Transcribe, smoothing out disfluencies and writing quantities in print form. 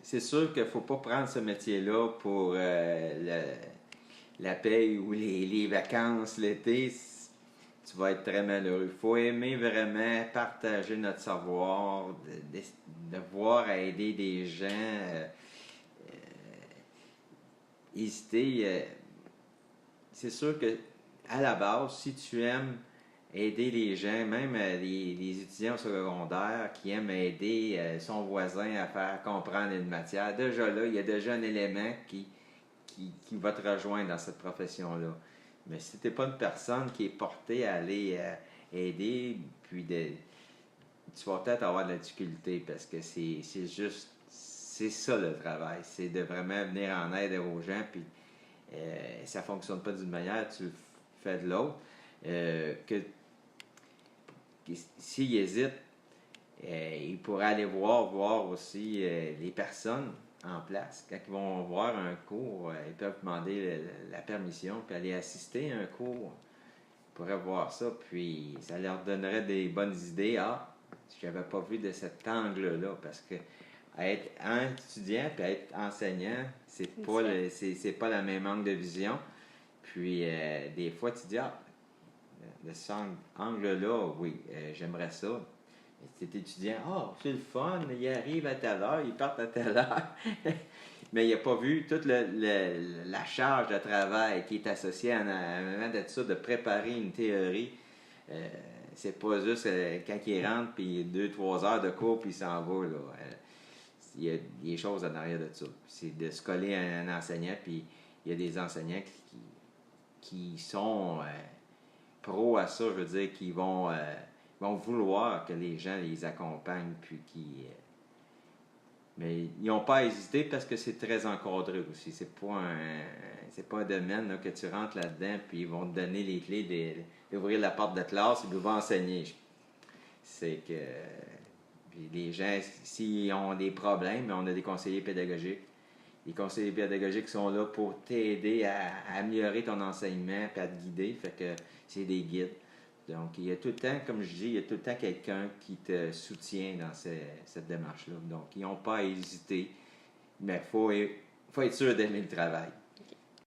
c'est sûr qu'il ne faut pas prendre ce métier-là pour la paye ou les vacances l'été. Tu vas être très malheureux. Il faut aimer vraiment partager notre savoir, de voir à aider des gens. Hésiter. C'est sûr que à la base, si tu aimes aider les gens, même les étudiants au secondaire qui aiment aider son voisin à faire comprendre une matière, déjà là, il y a déjà un élément qui va te rejoindre dans cette profession-là. Mais si tu n'es pas une personne qui est portée à aller aider, puis tu vas peut-être avoir de la difficulté parce que c'est juste, c'est ça le travail, c'est de vraiment venir en aide aux gens, puis ça ne fonctionne pas d'une manière, tu le fais de l'autre. S'ils hésitent, ils pourraient aller voir aussi les personnes en place. Quand ils vont voir un cours, ils peuvent demander la permission puis aller assister à un cours. Ils pourraient voir ça, puis ça leur donnerait des bonnes idées. Ah, je n'avais pas vu de cet angle-là, parce que être étudiant et être enseignant, c'est pas la même angle de vision. Puis des fois, tu dis, ah, de cet angle-là, oui, j'aimerais ça. Tu es étudiant, ah, c'est le fun, il arrive à telle heure, il part à telle heure. Mais il n'a pas vu toute la charge de travail qui est associée à un de ça, de préparer une théorie. C'est pas juste quand il rentre, puis 2-3 heures de cours, puis il s'en va. Là. Il y a des choses en arrière de ça. C'est de se coller à un enseignant, puis il y a des enseignants qui sont pros à ça, je veux dire, qui vont vouloir que les gens les accompagnent, puis mais ils n'ont pas hésité parce que c'est très encadré aussi. C'est pas un domaine là, que tu rentres là-dedans, puis ils vont te donner les clés d'ouvrir la porte de classe et de vont enseigner. C'est que puis les gens, s'ils ont des problèmes, on a des conseillers pédagogiques. Les conseillers pédagogiques sont là pour t'aider à améliorer ton enseignement et à te guider. Fait que c'est des guides. Donc, il y a tout le temps, comme je dis, il y a tout le temps quelqu'un qui te soutient dans cette démarche-là. Donc, ils n'ont pas à hésiter, mais il faut être sûr d'aimer le travail.